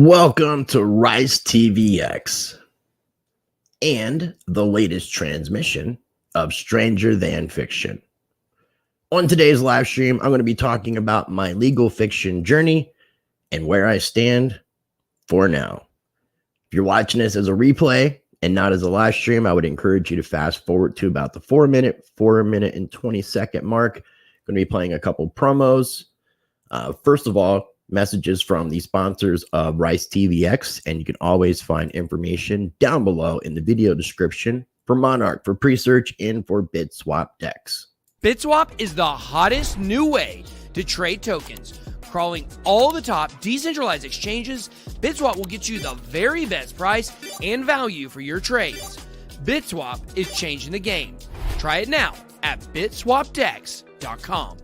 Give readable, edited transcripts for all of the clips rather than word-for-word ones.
Welcome to Rice TVX and the latest transmission of Stranger Than Fiction. On today's live stream, I'm going to be talking about my legal fiction journey and where I stand for now. If you're watching this as a replay and not as a live stream, I would encourage you to fast forward to about the 4 minute and 20-second mark. I'm going to be playing a couple promos. First of all, messages from the sponsors of Rice TVX, and you can always find information down below in the video description for Monarch, for Presearch, and for BitSwap DEX. BitSwap is the hottest new way to trade tokens. Crawling all the top decentralized exchanges, BitSwap will get you the very best price and value for your trades. BitSwap is changing the game. Try it now at bitswapdex.com.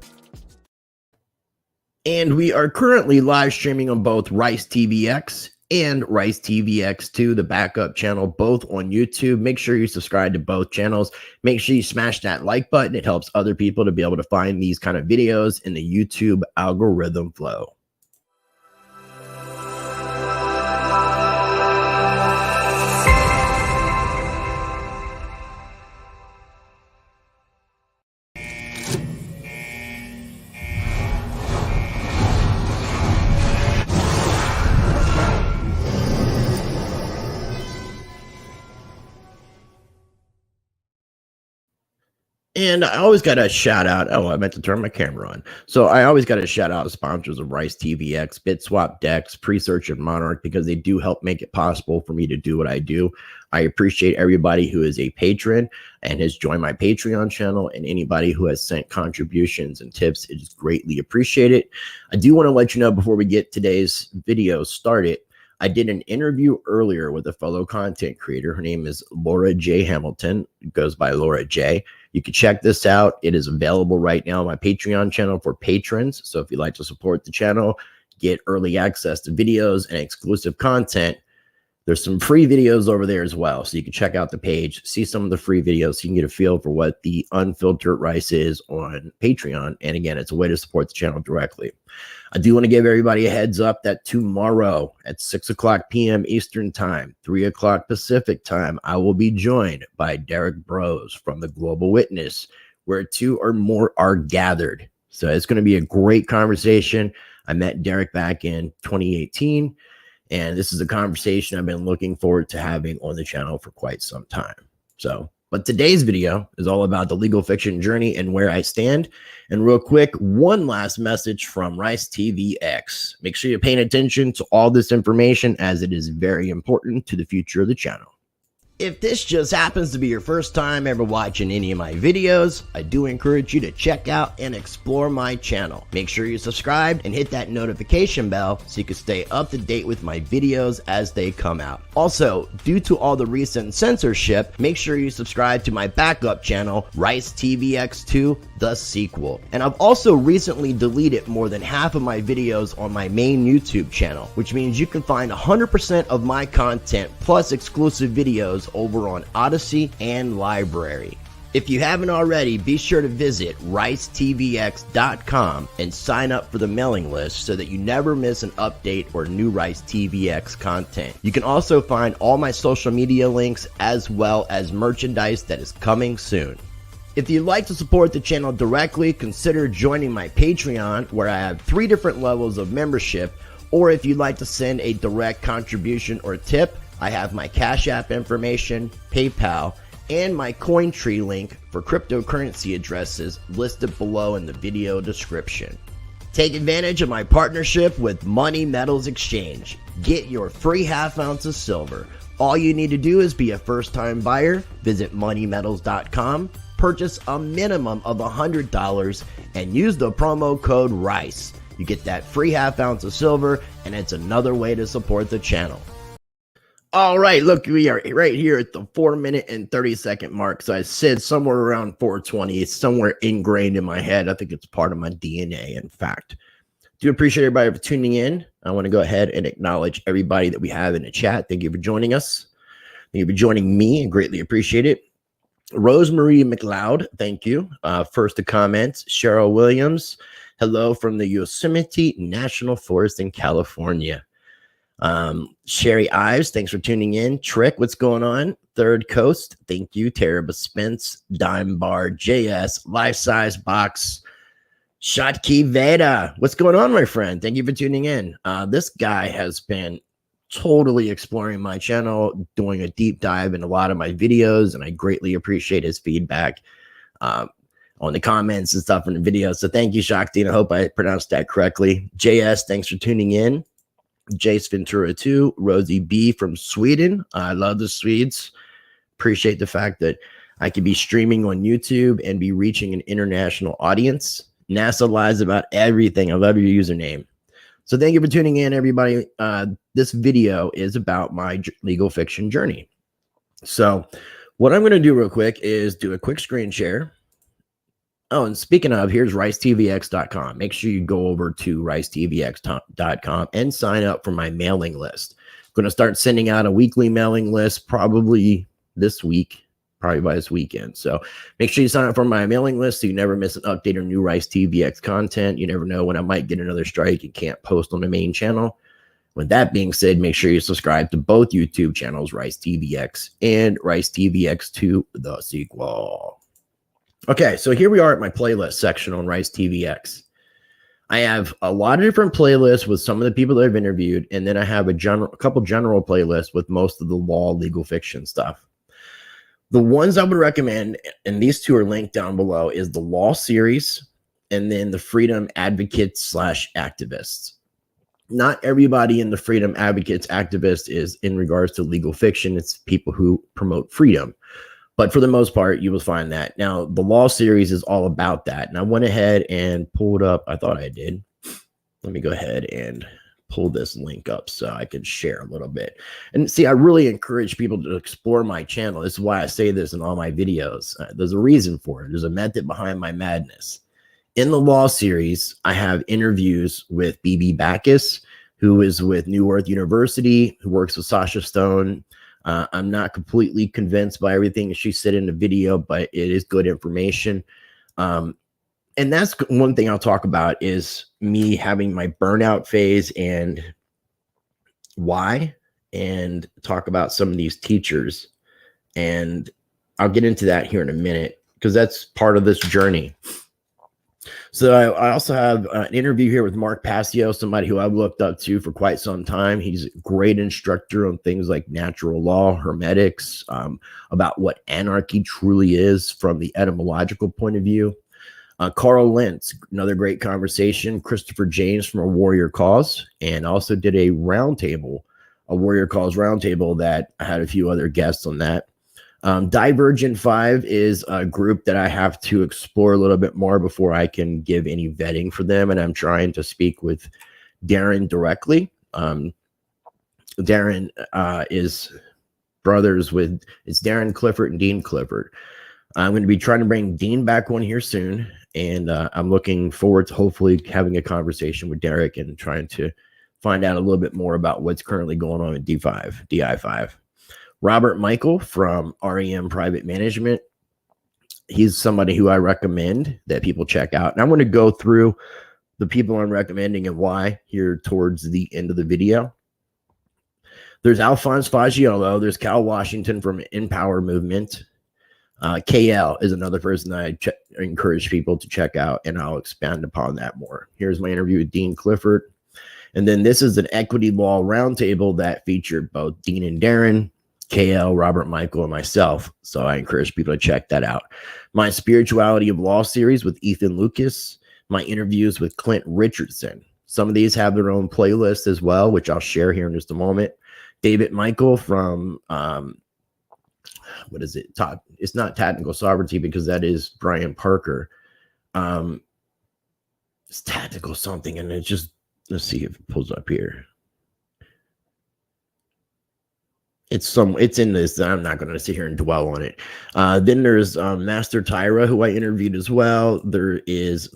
And we are currently live streaming on both Rice TVX and Rice TVX2, the backup channel, both on YouTube. Make sure you subscribe to both channels. Make sure you smash that like button. It helps other people to be able to find these kind of videos in the YouTube algorithm flow. And I always got to shout out. Oh, I meant to turn my camera on. So I always got to shout out the sponsors of Rice TVX, BitSwap DEX, Presearch, and Monarch, because they do help make it possible for me to do what I do. I appreciate everybody who is a patron and has joined my Patreon channel, and anybody who has sent contributions and tips. It is greatly appreciated. I do want to let you know before we get today's video started, I did an interview earlier with a fellow content creator. Her name is Laura J. Hamilton. It goes by Laura J. You can check this out. It is available right now on my Patreon channel for patrons. So if you'd like to support the channel, get early access to videos and exclusive content, there's some free videos over there as well. So you can check out the page, see some of the free videos so you can get a feel for what the unfiltered Rice is on Patreon. And again, it's a way to support the channel directly. I do want to give everybody a heads up that tomorrow at 6 o'clock p.m. Eastern Time, 3 o'clock Pacific Time, I will be joined by Derek Bros from the Global Witness, where two or more are gathered. So it's going to be a great conversation. I met Derek back in 2018, and this is a conversation I've been looking forward to having on the channel for quite some time. But today's video is all about the legal fiction journey and where I stand. And real quick, one last message from Rice TVX. Make sure you're paying attention to all this information, as it is very important to the future of the channel. If this just happens to be your first time ever watching any of my videos, I do encourage you to check out and explore my channel. Make sure you're subscribed and hit that notification bell so you can stay up to date with my videos as they come out. Also, due to all the recent censorship, make sure you subscribe to my backup channel, Rice TVX2, the sequel. And I've also recently deleted more than half of my videos on my main YouTube channel, which means you can find 100% of my content plus exclusive videos over on Odyssey and Library. If you haven't already, be sure to visit ricecrypto.crypto and sign up for the mailing list so that you never miss an update or new Rice TVX content. You can also find all my social media links as well as merchandise that is coming soon. If you'd like to support the channel directly, consider joining my Patreon, where I have 3 different levels of membership. Or if you'd like to send a direct contribution or tip, I have my Cash App information, PayPal, and my CoinTree link for cryptocurrency addresses listed below in the video description. Take advantage of my partnership with Money Metals Exchange. Get your free half ounce of silver. All you need to do is be a first-time buyer, visit moneymetals.com, purchase a minimum of $100, and use the promo code RICE. You get that free half ounce of silver, and it's another way to support the channel. All right, look, we are right here at the 4 minute and 30-second mark. So I said somewhere around 4:20. It's somewhere ingrained in my head. I think it's part of my DNA, in fact. Do appreciate everybody for tuning in. I want to go ahead and acknowledge everybody that we have in the chat. Thank you for joining us. Thank you for joining me, and greatly appreciate it. Rosemarie McLeod, thank you. First to comment, Cheryl Williams. Hello from the Yosemite National Forest in California. Sherry Ives, thanks for tuning in. Trick, what's going on? Third Coast, thank you. Tara Spence, Dime Bar, JS, Life Size Box, Shotkey Veda. What's going on, my friend? Thank you for tuning in. This guy has been totally exploring my channel, doing a deep dive in a lot of my videos, and I greatly appreciate his feedback on the comments and stuff in the videos. So thank you, Shakti, and I hope I pronounced that correctly. JS, thanks for tuning in. Jace Ventura 2, Rosie B from Sweden. I love the Swedes. Appreciate the fact that I could be streaming on YouTube and be reaching an international audience. NASA lies about everything. I love your username. So thank you for tuning in, everybody. This video is about my legal fiction journey. So what I'm going to do real quick is do a quick screen share. Oh, and speaking of, here's ricetvx.com. Make sure you go over to ricetvx.com and sign up for my mailing list. I'm going to start sending out a weekly mailing list probably this week, probably by this weekend. So make sure you sign up for my mailing list so you never miss an update or new Rice TVX content. You never know when I might get another strike and can't post on the main channel. With that being said, make sure you subscribe to both YouTube channels, Rice TVX and Rice TVX 2, the sequel. Okay, so here we are at my playlist section on Rice TVX. I have a lot of different playlists with some of the people that I've interviewed, and then I have a couple general playlists with most of the law, legal fiction stuff. The ones I would recommend, and these two are linked down below, is the Law series and then the Freedom Advocates / Activists. Not everybody in the Freedom Advocates Activists is in regards to legal fiction. It's people who promote freedom. But for the most part, you will find that. Now, the Law series is all about that. And I went ahead and pulled up. I thought I did. Let me go ahead and pull this link up so I can share a little bit. And see, I really encourage people to explore my channel. This is why I say this in all my videos. There's a reason for it. There's a method behind my madness. In the Law series, I have interviews with BB Backus, who is with New Earth University, who works with Sasha Stone. I'm not completely convinced by everything she said in the video, but it is good information. And that's one thing I'll talk about is me having my burnout phase and why, and talk about some of these teachers. And I'll get into that here in a minute because that's part of this journey. So I also have an interview here with Mark Passio, somebody who I've looked up to for quite some time. He's a great instructor on things like natural law, hermetics, about what anarchy truly is from the etymological point of view. Carl Lentz, another great conversation. Christopher James from A Warrior Cause, and also did a roundtable, a Warrior Cause roundtable that I had a few other guests on that. Divergent 5 is a group that I have to explore a little bit more before I can give any vetting for them. And I'm trying to speak with Darren directly. Darren is brothers with, it's Darren Clifford and Dean Clifford. I'm going to be trying to bring Dean back on here soon. And I'm looking forward to hopefully having a conversation with Derek and trying to find out a little bit more about what's currently going on at DI5. Robert Michael from REM Private Management. He's somebody who I recommend that people check out. And I'm going to go through the people I'm recommending and why here towards the end of the video. There's Alphonse Fagiolo. There's Cal Washington from Empower Movement. KL is another person that I encourage people to check out, and I'll expand upon that more. Here's my interview with Dean Clifford. And then this is an equity law roundtable that featured both Dean and Darren, KL, Robert Michael, and myself. So I encourage people to check that out. My Spirituality of Law series with Ethan Lucas, my interviews with Clint Richardson. Some of these have their own playlist as well, which I'll share here in just a moment. David Michael from, what is it? It's not Technical Sovereignty because that is Brian Parker. It's Tactical something, and it's just, let's see if it pulls up here. It's in this. I'm not going to sit here and dwell on it. Then there's Master Tyra, who I interviewed as well. There is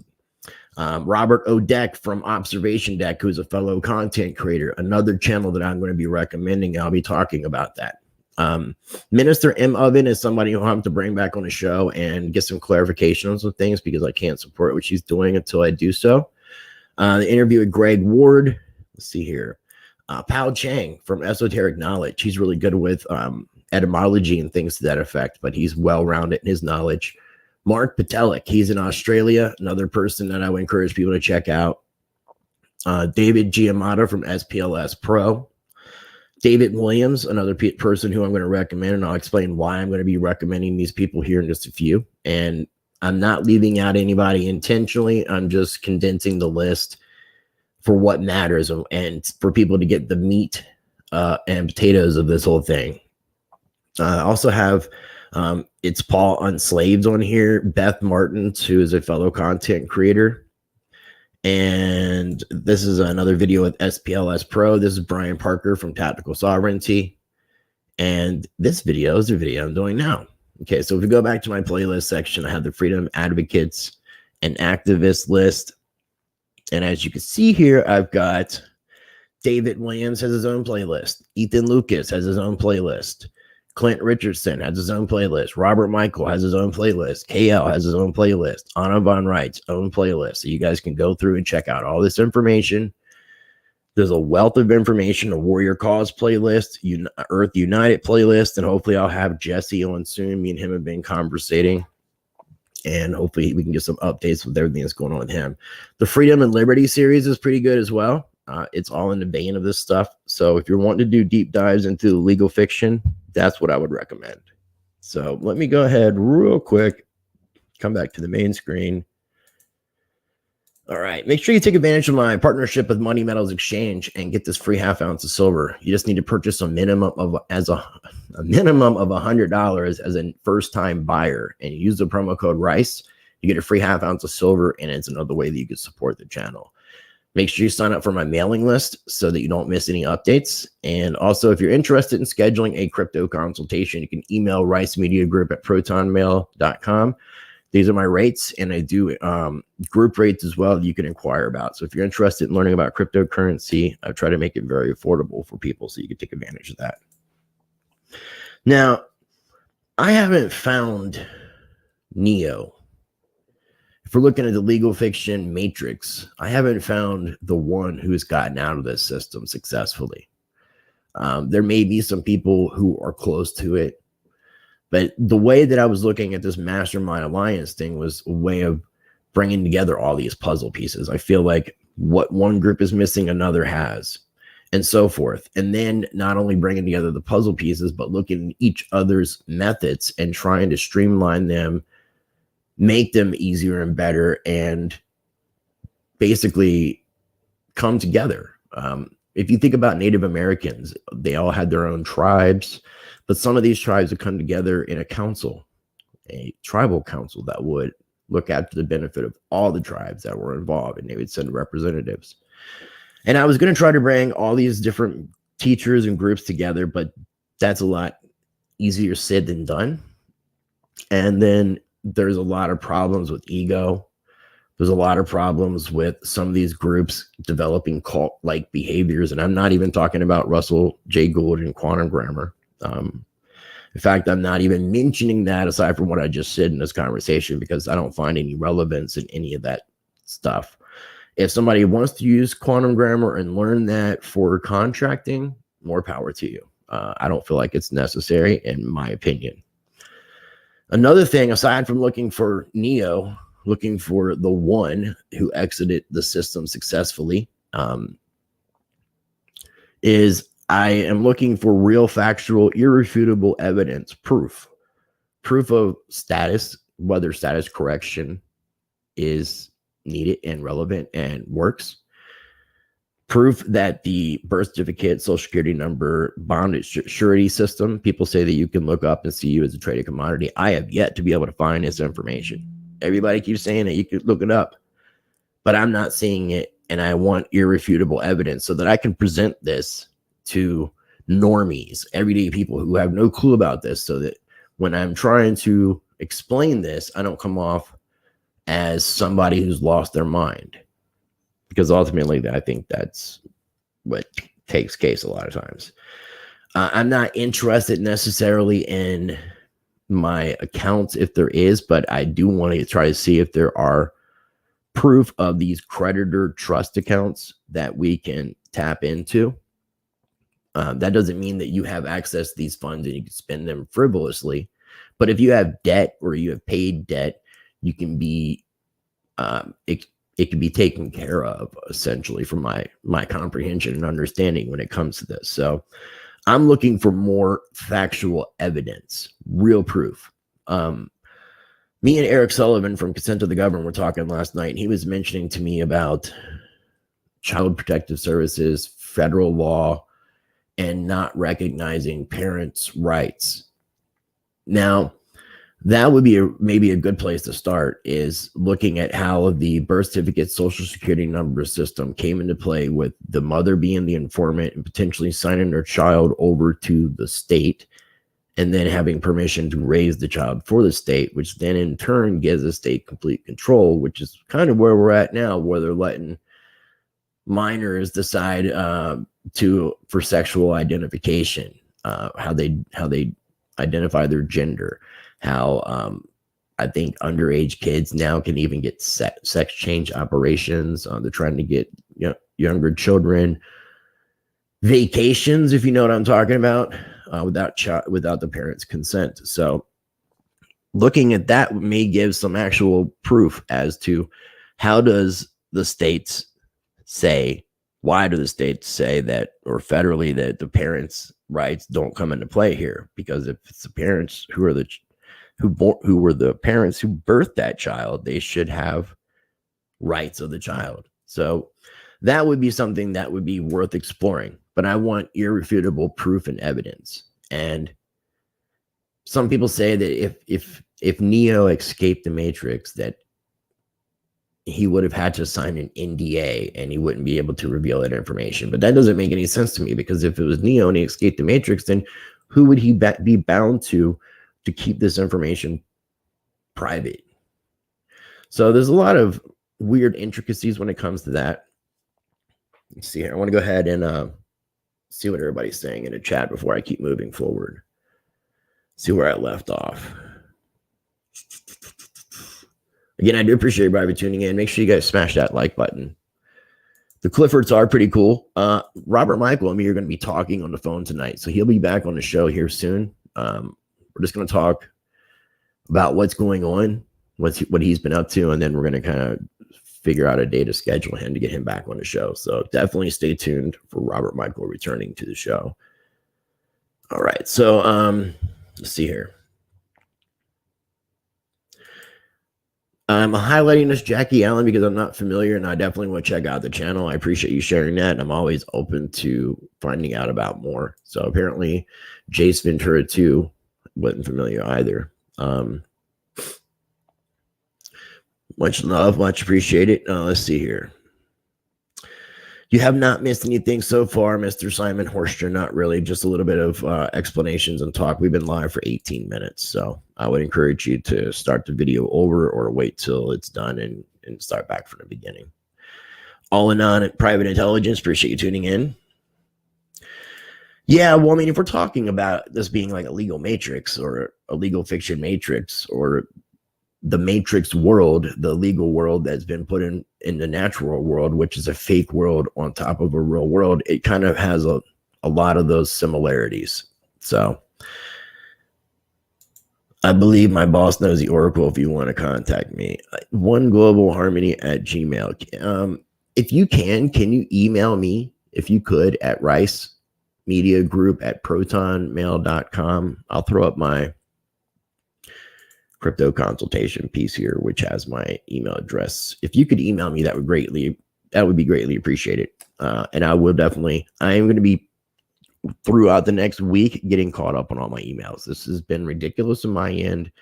Robert O'Deck from Observation Deck, who's a fellow content creator. Another channel that I'm going to be recommending. I'll be talking about that. Minister M. Oven is somebody who I have to bring back on the show and get some clarification on some things because I can't support what she's doing until I do so. The interview with Greg Ward. Let's see here. Pao Chang from Esoteric Knowledge. He's really good with etymology and things to that effect, but he's well-rounded in his knowledge. Mark Patelik, he's in Australia, another person that I would encourage people to check out. David Giamatti from SPLS Pro. David Williams, another person who I'm going to recommend, and I'll explain why I'm going to be recommending these people here in just a few. And I'm not leaving out anybody intentionally. I'm just condensing the list for what matters and for people to get the meat and potatoes of this whole thing. I also have It's Paul Unslaved on here, Beth Martins, who is a fellow content creator. And this is another video with SPLS Pro. This is Brian Parker from Tactical Sovereignty. And this video is the video I'm doing now. Okay, so if we go back to my playlist section, I have the Freedom Advocates and Activists list. And as you can see here, I've got David Williams has his own playlist. Ethan Lucas has his own playlist. Clint Richardson has his own playlist. Robert Michael has his own playlist. KL has his own playlist. Anna Von Wright's own playlist. So you guys can go through and check out all this information. There's a wealth of information, a Warrior Cause playlist, Earth United playlist, and hopefully I'll have Jesse on soon. Me and him have been conversating, and hopefully we can get some updates with everything that's going on with him. The Freedom and Liberty series is pretty good as well. It's all in the vein of this stuff. So if you're wanting to do deep dives into legal fiction, that's what I would recommend. So let me go ahead real quick, come back to the main screen. All right, make sure you take advantage of my partnership with Money Metals Exchange and get this free half ounce of silver. You just need to purchase a minimum of $100 as a first-time buyer, and you use the promo code RICE. You get a free half ounce of silver, and it's another way that you can support the channel. Make sure you sign up for my mailing list so that you don't miss any updates. And also, if you're interested in scheduling a crypto consultation, you can email ricemediagroup@protonmail.com. These are my rates, and I do group rates as well that you can inquire about. So if you're interested in learning about cryptocurrency, I try to make it very affordable for people so you can take advantage of that. Now, I haven't found Neo. If we're looking at the legal fiction matrix, I haven't found the one who's gotten out of this system successfully. There may be some people who are close to it, but the way that I was looking at this Mastermind Alliance thing was a way of bringing together all these puzzle pieces. I feel like what one group is missing, another has, and so forth. And then not only bringing together the puzzle pieces, but looking at each other's methods and trying to streamline them, make them easier and better, and basically come together. If you think about Native Americans, they all had their own tribes, but some of these tribes would come together in a council, a tribal council that would look after the benefit of all the tribes that were involved, and they would send representatives. And I was going to try to bring all these different teachers and groups together, but that's a lot easier said than done. And then there's a lot of problems with ego. There's a lot of problems with some of these groups developing cult-like behaviors. And I'm not even talking about Russell J. Gould and quantum grammar. In fact, I'm not even mentioning that aside from what I just said in this conversation, because I don't find any relevance in any of that stuff. If somebody wants to use quantum grammar and learn that for contracting, more power to you. I don't feel like it's necessary, in my opinion. Another thing, aside from looking for Neo, looking for the one who exited the system successfully, is I am looking for real, factual, irrefutable evidence, proof of status, whether status correction is needed and relevant and works. Proof that the birth certificate, social security number, bondage surety system, people say that you can look up and see you as a traded commodity. I have yet to be able to find this information. Everybody keeps saying that you could look it up, but I'm not seeing it, and I want irrefutable evidence so that I can present this to normies, everyday people who have no clue about this, so that when I'm trying to explain this, I don't come off as somebody who's lost their mind. Because ultimately, I think that's what takes case a lot of times. I'm not interested necessarily in my accounts if there is, but I do want to try to see if there are proof of these creditor trust accounts that we can tap into. That doesn't mean that you have access to these funds and you can spend them frivolously. But if you have debt or you have paid debt, you can be it can be taken care of, essentially, from my comprehension and understanding when it comes to this. So I'm looking for more factual evidence, real proof. Me and Eric Sullivan from Consent to the Government were talking last night, and he was mentioning to me about Child Protective Services, federal law, and not recognizing parents' rights. Now, that would be maybe a good place to start, is looking at how the birth certificate social security number system came into play with the mother being the informant and potentially signing their child over to the state and then having permission to raise the child for the state, which then in turn gives the state complete control, which is kind of where we're at now, where they're letting minors decide for sexual identification, how they identify their gender, how I think underage kids now can even get sex change operations. They're trying to get younger children vacations, if you know what I'm talking about, without the parents' consent. So looking at that may give some actual proof as to how does the states say, why do the states say that, or federally, that the parents' rights don't come into play here? Because if it's the parents who were the parents who birthed that child, they should have rights of the child. So that would be something that would be worth exploring. But I want irrefutable proof and evidence. And some people say that if Neo escaped the Matrix, that he would have had to sign an NDA and he wouldn't be able to reveal that information. But that doesn't make any sense to me, because if it was Neo and he escaped the Matrix, then who would he be bound to keep this information private? So there's a lot of weird intricacies when it comes to that. Let's see here. I want to go ahead and see what everybody's saying in the chat before I keep moving forward. See where I left off. Again, I do appreciate everybody tuning in. Make sure you guys smash that like button. The Cliffords are pretty cool. Robert Michael and me are going to be talking on the phone tonight, so he'll be back on the show here soon. We're just going to talk about what's going on, what he's been up to, and then we're going to kind of figure out a day to schedule him to get him back on the show. So definitely stay tuned for Robert Michael returning to the show. All right, so let's see here. I'm highlighting this Jackie Allen because I'm not familiar, and I definitely want to check out the channel. I appreciate you sharing that, and I'm always open to finding out about more. So apparently Jace Ventura 2 wasn't familiar either. Much love, much appreciated. Let's see here. You have not missed anything so far, Mr. Simon Horster. Not really, just a little bit of explanations and talk. We've been live for 18 minutes, so I would encourage you to start the video over or wait till it's done and start back from the beginning. All in on private intelligence. Appreciate you tuning in. Yeah, well, I mean, if we're talking about this being like a legal matrix or a legal fiction matrix, or the matrix world, the legal world that's been put in the natural world, which is a fake world on top of a real world, it kind of has a lot of those similarities. So I believe my boss knows the Oracle if you want to contact me. oneglobalharmony@gmail. If you can you email me, if you could, at ricemediagroup@protonmail.com. I'll throw up my crypto consultation piece here, which has my email address. If you could email me, that would be greatly appreciated. And I am going to be throughout the next week getting caught up on all my emails. This has been ridiculous on my end.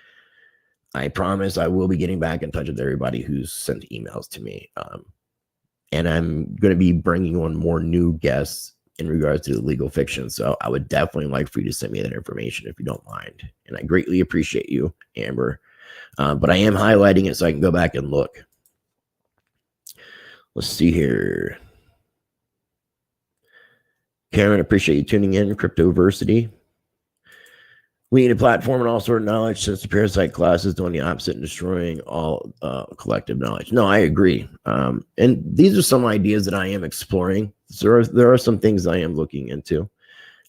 I promise I will be getting back in touch with everybody who's sent emails to me. And I'm going to be bringing on more new guests in regards to the legal fiction. So I would definitely like for you to send me that information if you don't mind. And I greatly appreciate you, Amber. But I am highlighting it so I can go back and look. Let's see here. Karen, appreciate you tuning in. Cryptoversity. We need a platform and all sort of knowledge, since the parasite class is doing the opposite and destroying all collective knowledge. No, I agree. And these are some ideas that I am exploring. So there are some things I am looking into.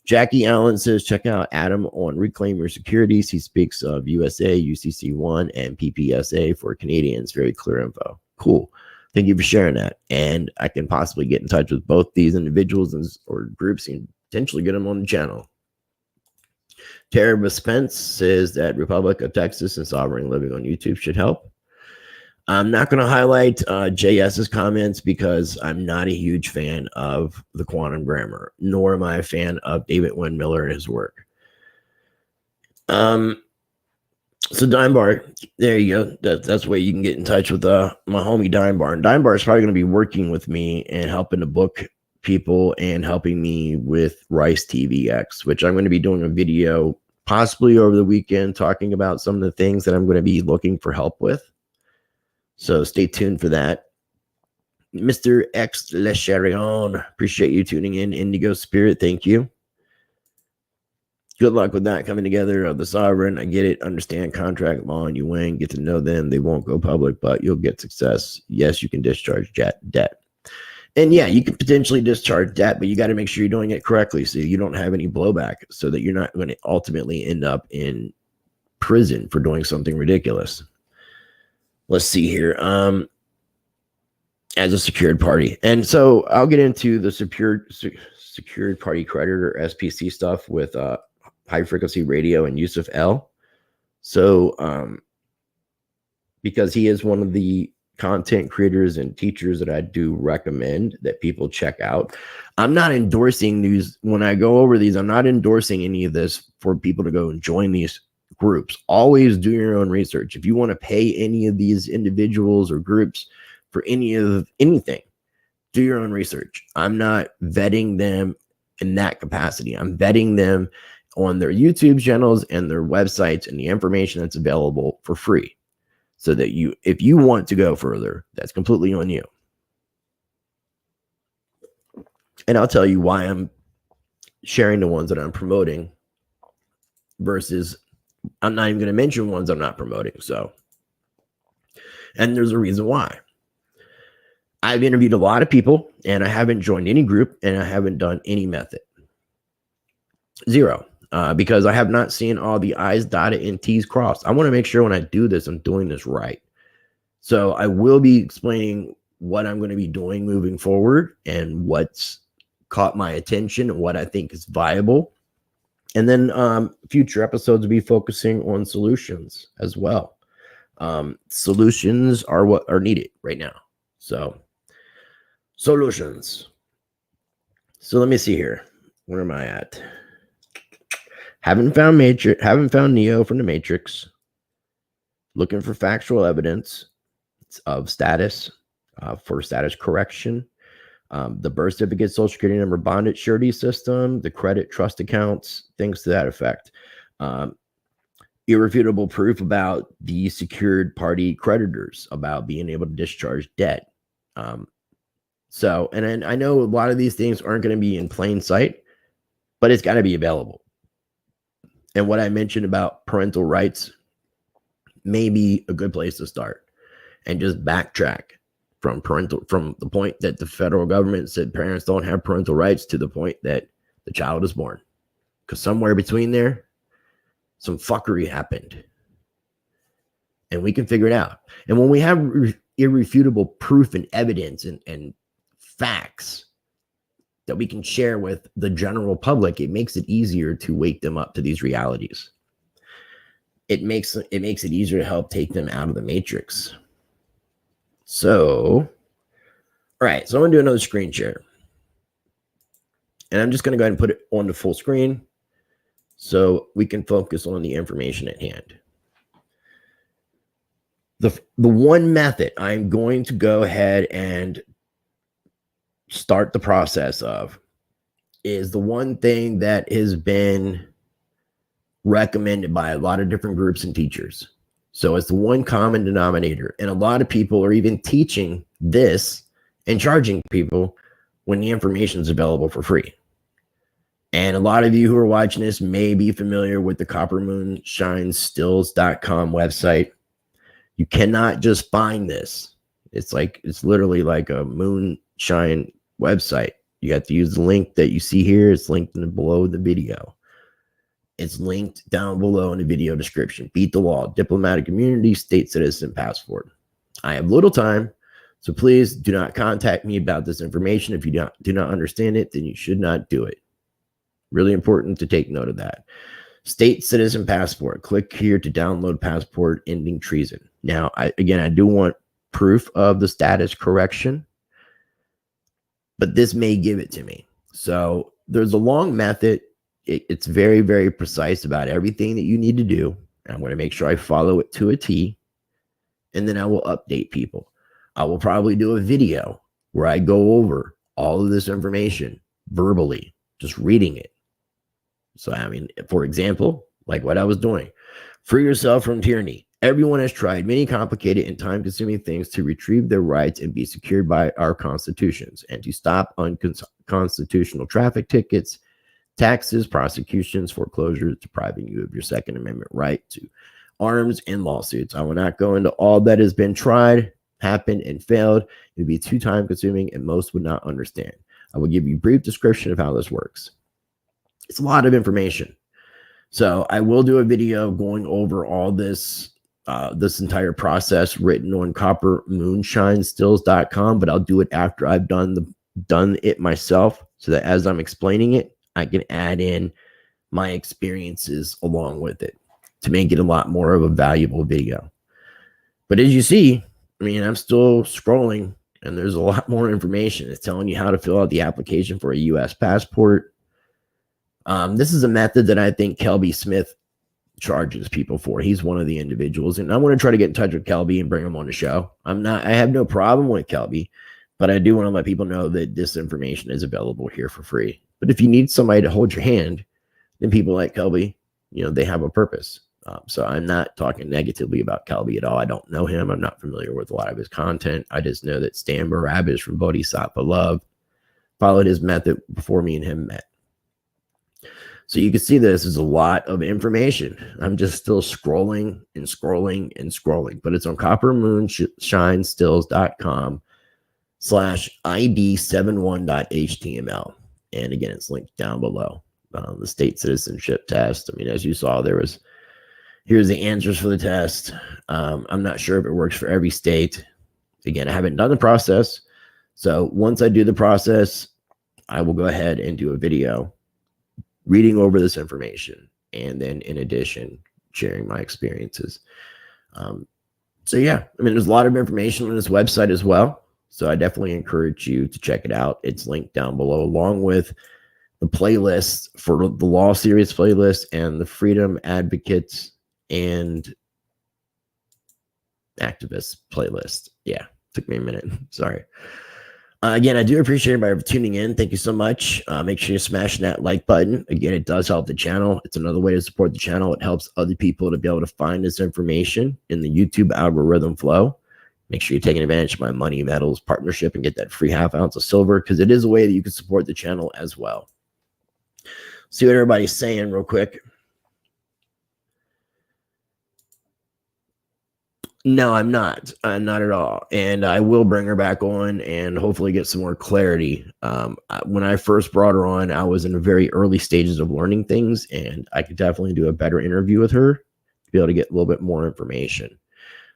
Jackie Allen says, check out Adam on Reclaim Your Securities. He speaks of USA, UCC1, and PPSA for Canadians. Very clear info. Cool. Thank you for sharing that. And I can possibly get in touch with both these individuals or groups and potentially get them on the channel. Tara Spence says that Republic of Texas and Sovereign Living on YouTube should help. I'm not going to highlight JS's comments because I'm not a huge fan of the quantum grammar, nor am I a fan of David Windmiller and his work. So Dimebar, there you go. That's where you can get in touch with my homie Dimebar. And Dimebar is probably going to be working with me and helping to book people and helping me with Rice TVX, which I'm going to be doing a video possibly over the weekend talking about some of the things that I'm going to be looking for help with. So stay tuned for that. Mr. X Lecherion, appreciate you tuning in. Indigo Spirit, thank you. Good luck with that coming together of the Sovereign. I get it. Understand contract law and you win. Get to know them. They won't go public, but you'll get success. Yes, you can discharge debt. And yeah, you can potentially discharge debt, but you got to make sure you're doing it correctly so you don't have any blowback so that you're not going to ultimately end up in prison for doing something ridiculous. Let's see here. As a secured party. And so I'll get into the secured party creditor SPC stuff with high frequency radio and Yusuf L. So because he is one of the content creators and teachers that I do recommend that people check out. I'm not endorsing these. When I go over these, I'm not endorsing any of this for people to go and join these groups. Always do your own research. If you want to pay any of these individuals or groups for anything, do your own research. I'm not vetting them in that capacity. I'm vetting them on their YouTube channels and their websites and the information that's available for free. So that if you want to go further, that's completely on you. And I'll tell you why I'm sharing the ones that I'm promoting versus I'm not even going to mention ones I'm not promoting. So, and there's a reason why. I've interviewed a lot of people and I haven't joined any group and I haven't done any method. Zero. Because I have not seen all the I's dotted and T's crossed. I want to make sure when I do this, I'm doing this right. So I will be explaining what I'm going to be doing moving forward and what's caught my attention and what I think is viable. And then future episodes will be focusing on solutions as well. Solutions are what are needed right now. So solutions. So let me see here. Where am I at? Haven't found Neo from the Matrix. Looking for factual evidence of status for status correction. The birth certificate, social security number, bonded surety system, the credit trust accounts, things to that effect. Irrefutable proof about the secured party creditors, about being able to discharge debt. So, and then I know a lot of these things aren't going to be in plain sight, but it's got to be available. And what I mentioned about parental rights may be a good place to start and just backtrack from the point that the federal government said parents don't have parental rights to the point that the child is born. Because somewhere between there, some fuckery happened. And we can figure it out. And when we have irrefutable proof and evidence and facts that we can share with the general public, it makes it easier to wake them up to these realities. It makes it easier to help take them out of the matrix. So, all right, so I'm going to do another screen share. And I'm just going to go ahead and put it on the full screen so we can focus on the information at hand. The one method I'm going to go ahead and start the process of is the one thing that has been recommended by a lot of different groups and teachers. So it's the one common denominator. And a lot of people are even teaching this and charging people when the information is available for free. And a lot of you who are watching this may be familiar with the coppermoonshinestills.com website. You cannot just find this. It's literally like a moonshine website. You have to use the link that you see here. It's linked below the video. It's linked down below in the video description. Beat the law, diplomatic immunity, state citizen passport. I have little time, so please do not contact me about this information. If you do not understand it, then you should not do it. Really important to take note of that. State citizen passport. Click here to download passport ending treason. Now, I do want proof of the status correction, but this may give it to me. So there's a long method. It's very, very precise about everything that you need to do. I'm going to make sure I follow it to a T, and then I will update people. I will probably do a video where I go over all of this information verbally, just reading it. So, I mean, for example, like what I was doing, free yourself from tyranny. Everyone has tried many complicated and time-consuming things to retrieve their rights and be secured by our constitutions, and to stop unconstitutional traffic tickets, taxes, prosecutions, foreclosures, depriving you of your Second Amendment right to arms, and lawsuits. I will not go into all that has been tried, happened, and failed. It would be too time-consuming, and most would not understand. I will give you a brief description of how this works. It's a lot of information. So I will do a video going over all this, this entire process written on coppermoonshinestills.com, but I'll do it after I've done it myself, so that as I'm explaining it, I can add in my experiences along with it to make it a lot more of a valuable video. But as you see, I mean, I'm still scrolling, and there's a lot more information. It's telling you how to fill out the application for a U.S. passport. This is a method that I think Kelby Smith charges people for. He's one of the individuals, and I want to try to get in touch with Kelby and bring him on the show. I have no problem with Kelby, but I do want to let people know that this information is available here for free. But if you need somebody to hold your hand, then people like Kelby, they have a purpose. So I'm not talking negatively about Kelby at all. I don't know him. I'm not familiar with a lot of his content. I just know that Stan Barabbas from Bodhisattva Love followed his method before me and him met. So you can see this is a lot of information. I'm just still scrolling and scrolling and scrolling, but it's on coppermoonshinestills.com/id71.html. And again, it's linked down below. The state citizenship test. I mean, as you saw, here's the answers for the test. I'm not sure if it works for every state. Again, I haven't done the process. So once I do the process, I will go ahead and do a video reading over this information, and then in addition, sharing my experiences. So yeah, I mean, there's a lot of information on this website as well. So I definitely encourage you to check it out. It's linked down below, along with the playlist for the Law Series playlist and the Freedom Advocates and Activists playlist. Yeah, took me a minute. Sorry. Again, I do appreciate everybody for tuning in. Thank you so much. Make sure you smash that like button. Again, it does help the channel. It's another way to support the channel. It helps other people to be able to find this information in the YouTube algorithm flow. Make sure you're taking advantage of my Money Metals partnership and get that free ½ ounce of silver, because it is a way that you can support the channel as well. See what everybody's saying real quick. No, I'm not. Not at all. And I will bring her back on and hopefully get some more clarity. When I first brought her on, I was in the very early stages of learning things, and I could definitely do a better interview with her to be able to get a little bit more information.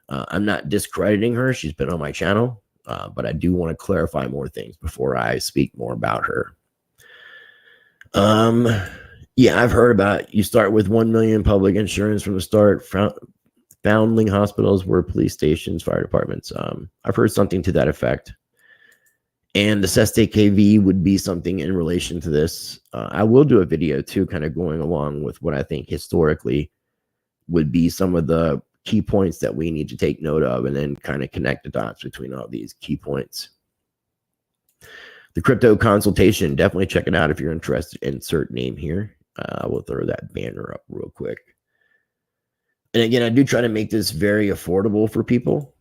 I'm not discrediting her. She's been on my channel, but I do want to clarify more things before I speak more about her. Yeah, I've heard about you start with 1 million public insurance from the start. Foundling hospitals were police stations, fire departments. I've heard something to that effect. And the Seste KV would be something in relation to this. I will do a video too, kind of going along with what I think historically would be some of the key points that we need to take note of, and then kind of connect the dots between all these key points. The crypto consultation, definitely check it out if you're interested. Insert name here. I will throw that banner up real quick. And again, I do try to make this very affordable for people.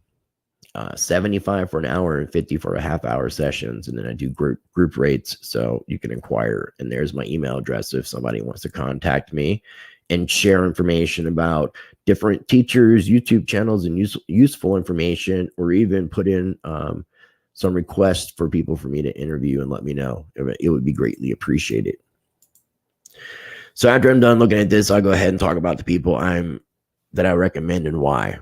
75 for an hour and 50 for a ½ hour sessions. And then I do group rates, so you can inquire. And there's my email address if somebody wants to contact me and share information about different teachers, YouTube channels, and useful information, or even put in some requests for people for me to interview and let me know. It would be greatly appreciated. So after I'm done looking at this, I'll go ahead and talk about the people that I recommend and why.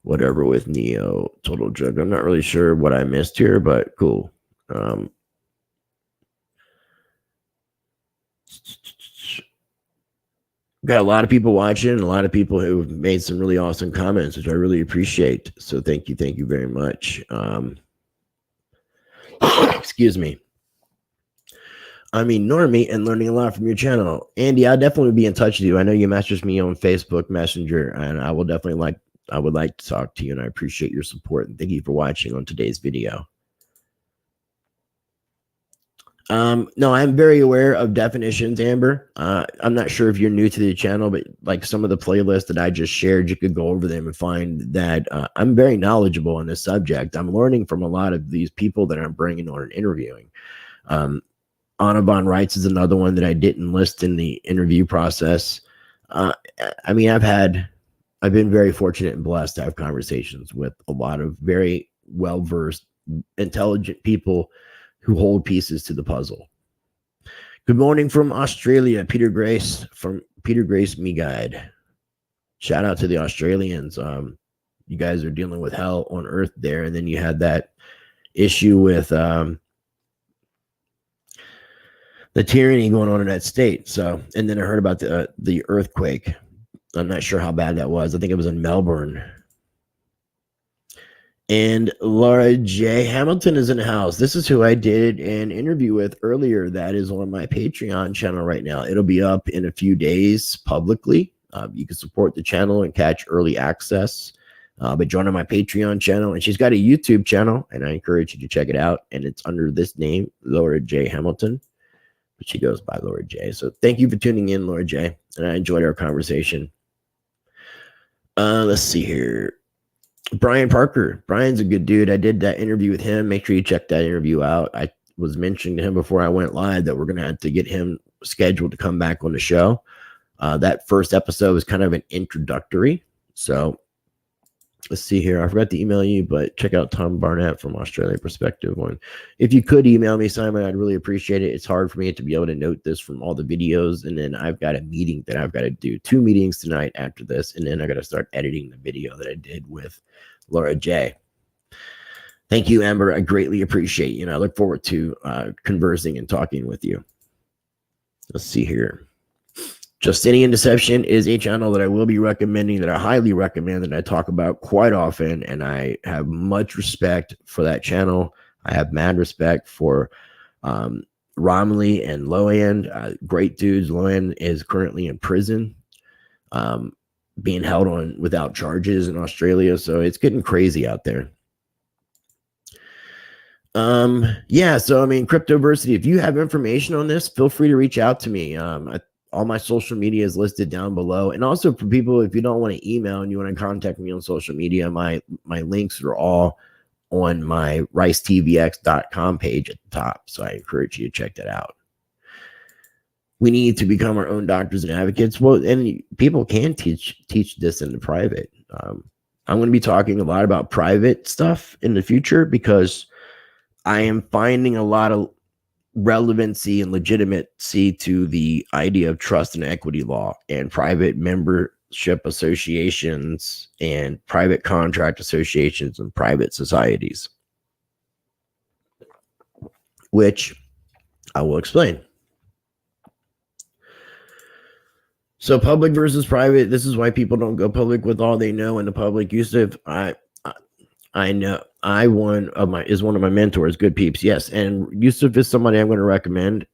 Whatever with Neo, total joke. I'm not really sure what I missed here, but cool. Got a lot of people watching and a lot of people who have made some really awesome comments, which I really appreciate. So thank you very much. Excuse me. I mean, Normie, and learning a lot from your channel. Andy, I'll definitely be in touch with you. I know you messaged me on Facebook Messenger, and I would like to talk to you, and I appreciate your support. And thank you for watching on today's video. No, I'm very aware of definitions, Amber. I'm not sure if you're new to the channel, but like some of the playlists that I just shared, you could go over them and find that I'm very knowledgeable on this subject. I'm learning from a lot of these people that I'm bringing on and interviewing. Audubon Rights is another one that I didn't list in the interview process. I mean, I've been very fortunate and blessed to have conversations with a lot of very well-versed, intelligent people who hold pieces to the puzzle. Good morning from Australia, Peter Grace from Peter Grace Me Guide. Shout out to the Australians. You guys are dealing with hell on earth there, and then you had that issue with the tyranny going on in that state. So, and then I heard about the earthquake. I'm not sure how bad that was. I think it was in Melbourne. And Laura J. Hamilton is in the house. This is who I did an interview with earlier. That is on my Patreon channel right now. It'll be up in a few days publicly. You can support the channel and catch early access by joining my Patreon channel. And she's got a YouTube channel, and I encourage you to check it out. And it's under this name, Laura J. Hamilton. But she goes by Laura J. So thank you for tuning in, Laura J. And I enjoyed our conversation. Let's see here. Brian Parker. Brian's a good dude. I did that interview with him. Make sure you check that interview out. I was mentioning to him before I went live that we're going to have to get him scheduled to come back on the show. That first episode was kind of an introductory. So let's see here. I forgot to email you, but check out Tom Barnett from Australia Perspective One. If you could email me, Simon, I'd really appreciate it. It's hard for me to be able to note this from all the videos. And then I've got a meeting that I've got to do. 2 meetings tonight after this. And then I got to start editing the video that I did with Laura J. Thank you, Amber. I greatly appreciate you. And I look forward to conversing and talking with you. Let's see here. Justinian Deception is a channel that I will be recommending, that I highly recommend, that I talk about quite often, and I have much respect for that channel. I have mad respect for Romley and Loan, great dudes. Loan is currently in prison, being held on without charges in Australia, so it's getting crazy out there. Yeah, so I mean, Cryptoversity, if you have information on this, feel free to reach out to me. All my social media is listed down below. And also for people, if you don't want to email and you want to contact me on social media, my links are all on my ricetvx.com page at the top. So I encourage you to check that out. We need to become our own doctors and advocates. Well, and people can teach this in the private. I'm going to be talking a lot about private stuff in the future because I am finding a lot of relevancy and legitimacy to the idea of trust and equity law and private membership associations and private contract associations and private societies, which I will explain. So public versus private. This is why people don't go public with all they know in the public. Yusuf, I know one of my mentors, good peeps. Yes. And Yusuf is somebody I'm going to recommend,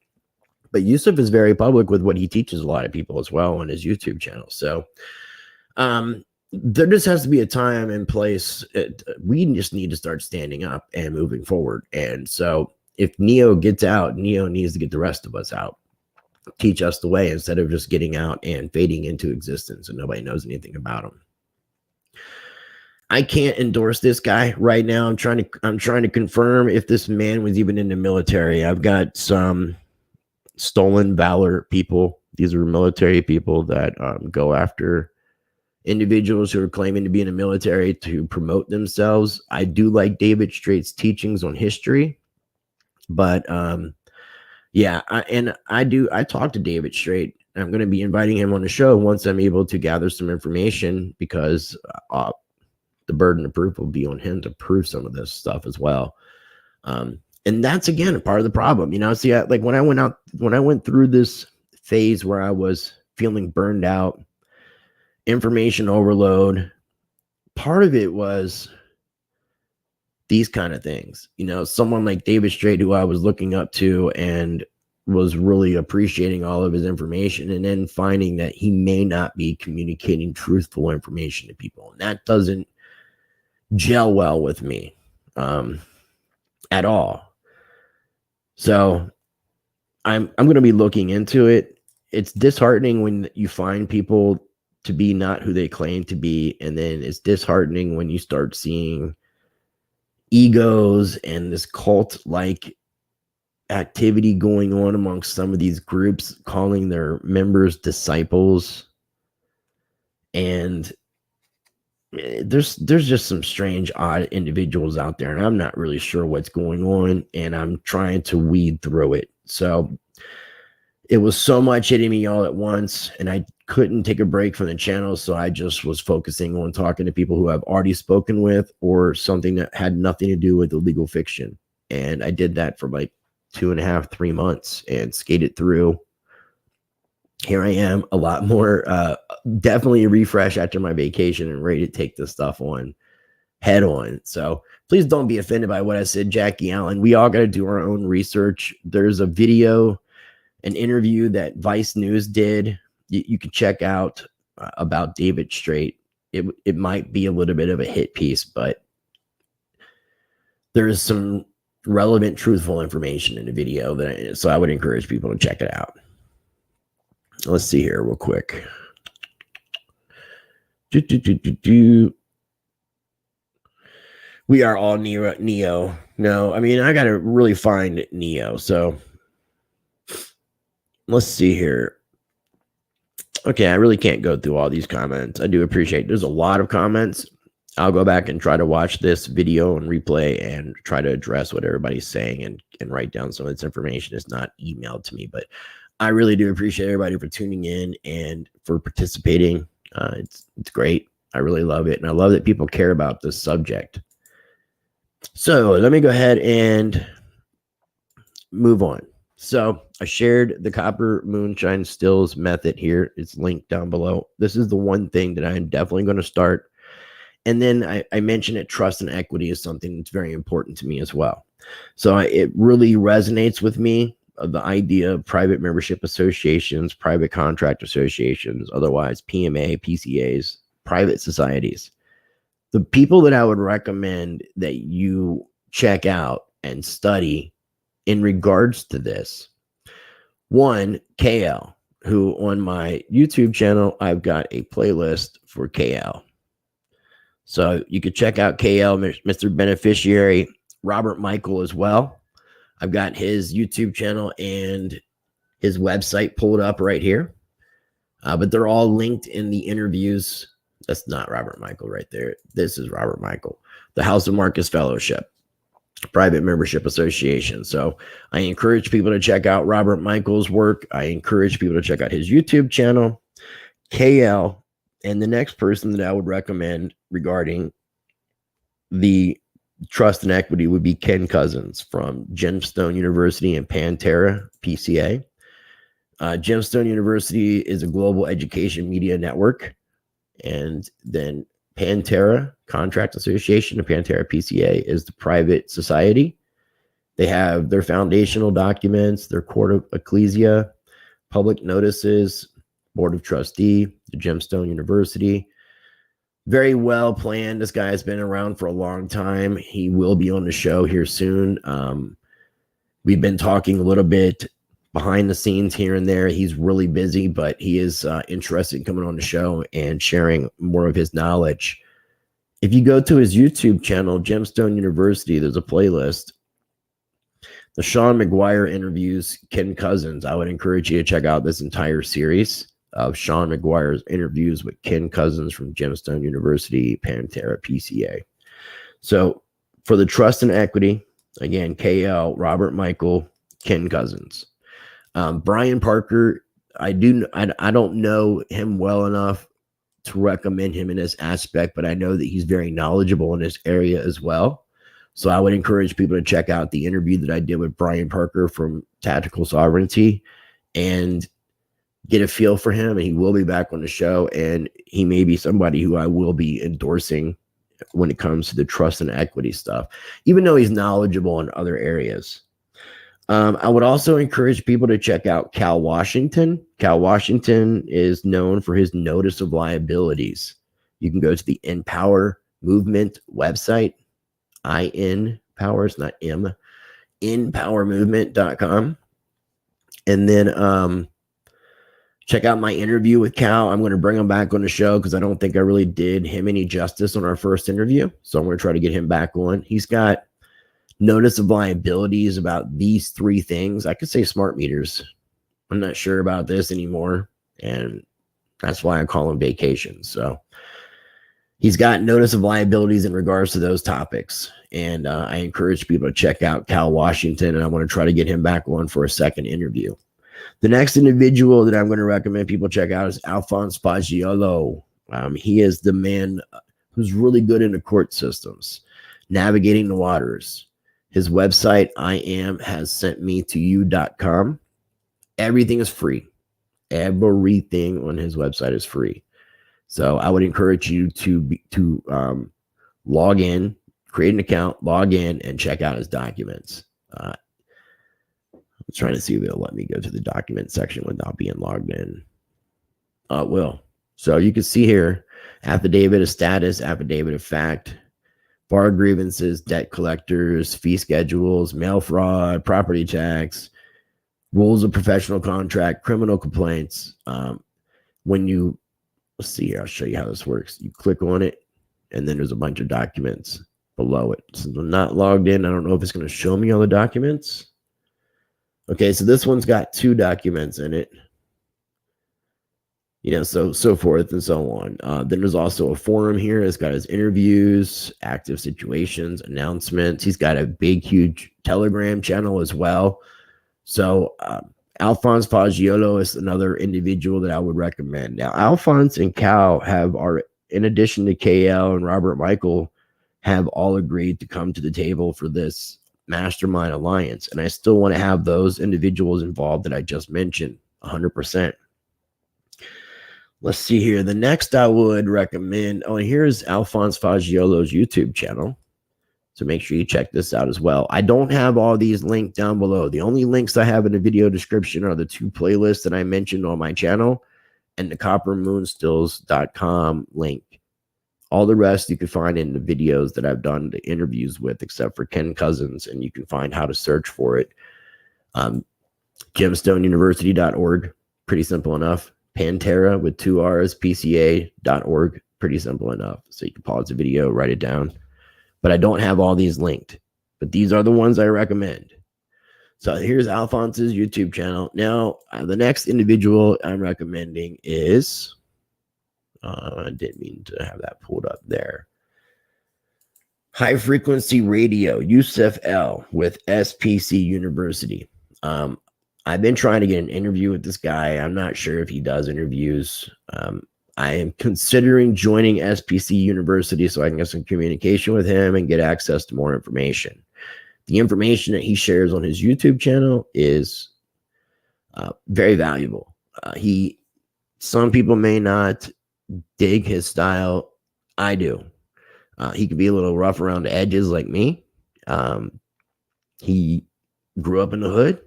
but Yusuf is very public with what he teaches a lot of people as well on his YouTube channel. So, there just has to be a time and place. We just need to start standing up and moving forward. And so if Neo gets out, Neo needs to get the rest of us out, teach us the way instead of just getting out and fading into existence and nobody knows anything about him. I can't endorse this guy right now. I'm trying to confirm if this man was even in the military. I've got some stolen valor people. These are military people that go after individuals who are claiming to be in the military to promote themselves. I do like David Straight's teachings on history, but yeah, I talked to David Straight. I'm going to be inviting him on the show once I'm able to gather some information, because the burden of proof will be on him to prove some of this stuff as well. And that's, again, a part of the problem. You know, see, like when I went through this phase where I was feeling burned out, information overload, part of it was these kind of things. You know, someone like David Straight, who I was looking up to and was really appreciating all of his information, and then finding that he may not be communicating truthful information to people. And that doesn't gel well with me at all. So I'm going to be looking into it. It's disheartening when you find people to be not who they claim to be, and then it's disheartening when you start seeing egos and this cult-like activity going on amongst some of these groups, calling their members disciples. And there's just some strange, odd individuals out there, and I'm not really sure what's going on, and I'm trying to weed through it. So it was so much hitting me all at once, and I couldn't take a break from the channel, so I just was focusing on talking to people who I've already spoken with, or something that had nothing to do with illegal fiction. And I did that for like 2.5, 3 months and skated through. Here I am, a lot more, definitely a refresh after my vacation, and ready to take this stuff on head on. So please don't be offended by what I said, Jackie Allen. We all got to do our own research. There's a video, an interview that Vice News did. You can check out about David Straight. It might be a little bit of a hit piece, but there's some relevant, truthful information in the video so I would encourage people to check it out. Let's see here real quick. We are all Neo. No, I mean, I got to really find Neo. So let's see here. Okay, I really can't go through all these comments. I do appreciate there's a lot of comments. I'll go back and try to watch this video and replay and try to address what everybody's saying and write down some of this information. It's not emailed to me, but I really do appreciate everybody for tuning in and for participating. It's great. I really love it. And I love that people care about this subject. So let me go ahead and move on. So I shared the copper moonshine stills method here. It's linked down below. This is the one thing that I'm definitely going to start. And then I mentioned that trust and equity is something that's very important to me as well. So it really resonates with me, the idea of private membership associations, private contract associations, otherwise PMA, PCAs, private societies. The people that I would recommend that you check out and study in regards to this. One, KL, who on my YouTube channel, I've got a playlist for KL. So you could check out KL, Mr. Beneficiary, Robert Michael as well. I've got his YouTube channel and his website pulled up right here. But they're all linked in the interviews. That's not Robert Michael right there. This is Robert Michael. The House of Marcus Fellowship, private membership association. So I encourage people to check out Robert Michael's work. I encourage people to check out his YouTube channel, KL. And the next person that I would recommend regarding the trust and equity would be Ken Cousins from Gemstone University and Pantera PCA. Gemstone University is a global education media network. And then Pantera Contract Association and Pantera PCA is the private society. They have their foundational documents, their court of ecclesia, public notices, board of trustee, the Gemstone University. Very well planned. This guy has been around for a long time. He will be on the show here soon. We've been talking a little bit behind the scenes here and there. He's really busy, but he is interested in coming on the show and sharing more of his knowledge. If you go to his YouTube channel, Gemstone University, there's a playlist. The Sean McGuire interviews Ken Cousins. I would encourage you to check out this entire series. of Sean McGuire's interviews with Ken Cousins from Gemstone University, Pantera PCA. So for the trust and equity, again, KL, Robert Michael, Ken Cousins. Brian Parker, I don't know him well enough to recommend him in this aspect, but I know that he's very knowledgeable in this area as well. So I would encourage people to check out the interview that I did with Brian Parker from Tactical Sovereignty and get a feel for him. And he will be back on the show, and he may be somebody who I will be endorsing when it comes to the trust and equity stuff, even though he's knowledgeable in other areas. I would also encourage people to check out Cal Washington. Cal Washington is known for his notice of liabilities. You can go to the Empower Movement website, IN-Power, it's not M, empowermovement.com. And then check out my interview with Cal. I'm going to bring him back on the show because I don't think I really did him any justice on our first interview. So I'm going to try to get him back on. He's got notice of liabilities about these three things. I could say smart meters. I'm not sure about this anymore, and that's why I call them vacations. So he's got notice of liabilities in regards to those topics, and I encourage people to check out Cal Washington, and I want to try to get him back on for a second interview. The next individual that I'm going to recommend people check out is Alphonse Paggiolo. He is the man who's really good in the court systems, navigating the waters. His website, IamHasSentMeToYou.com. Everything is free. Everything on his website is free. So I would encourage you to log in, create an account, log in, and check out his documents. I'm trying to see if it'll let me go to the document section without being logged in. It will. So you can see here, affidavit of status, affidavit of fact, bar grievances, debt collectors, fee schedules, mail fraud, property tax, rules of professional contract, criminal complaints. When you, let's see here, I'll show you how this works. You click on it, and then there's a bunch of documents below it. Since I'm not logged in, I don't know if it's going to show me all the documents. Okay, so this one's got 2 documents in it. So forth and so on. Then there's also a forum here. It's got his interviews, active situations, announcements. He's got a big, huge Telegram channel as well. So Alphonse Paggiolo is another individual that I would recommend. Now, Alphonse and Cal in addition to KL and Robert Michael, have all agreed to come to the table for this mastermind alliance. And I still want to have those individuals involved that I just mentioned 100%. Let's see here. The next I would recommend, here's Alphonse Paggiolo's YouTube channel. So make sure you check this out as well. I don't have all these linked down below. The only links I have in the video description are the 2 playlists that I mentioned on my channel and the coppermoonstills.com link. All the rest you can find in the videos that I've done the interviews with, except for Ken Cousins, and you can find how to search for it. Gemstoneuniversity.org, pretty simple enough. Pantera with 2 R's, PCA.org, pretty simple enough. So you can pause the video, write it down. But I don't have all these linked. But these are the ones I recommend. So here's Alphonse's YouTube channel. Now, the next individual I'm recommending is, I didn't mean to have that pulled up there. High Frequency Radio, Yusuf L. with SPC University. I've been trying to get an interview with this guy. I'm not sure if he does interviews. I am considering joining SPC University so I can get some communication with him and get access to more information. The information that he shares on his YouTube channel is very valuable. Some people may not dig his style. I do. He could be a little rough around the edges like me. He grew up in the hood,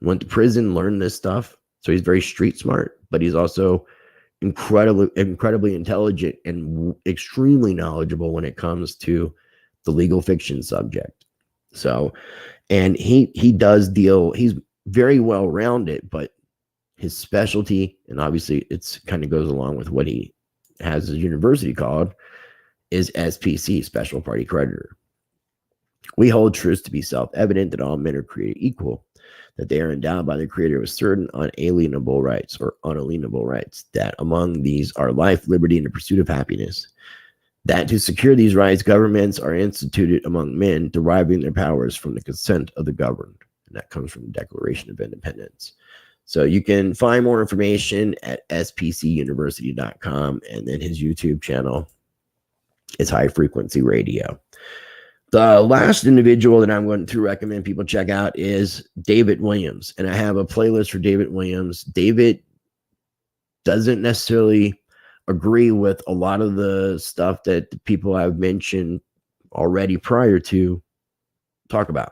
went to prison, learned this stuff. So he's very street smart, but he's also incredibly intelligent and extremely knowledgeable when it comes to the legal fiction subject. So, and he does deal, he's very well rounded, but his specialty, and obviously it's kind of goes along with what he has his university called, is SPC, Special Party Creditor. We hold truths to be self-evident that all men are created equal. that they are endowed by the Creator with certain unalienable rights or unalienable rights, that among these are life, liberty, and the pursuit of happiness. That to secure these rights, governments are instituted among men, deriving their powers from the consent of the governed. And that comes from the Declaration of Independence. So you can find more information at spcuniversity.com, and then his YouTube channel is High Frequency Radio. The last individual that I'm going to recommend people check out is David Williams. And I have a playlist for David Williams. David doesn't necessarily agree with a lot of the stuff that the people I've mentioned already prior to talk about.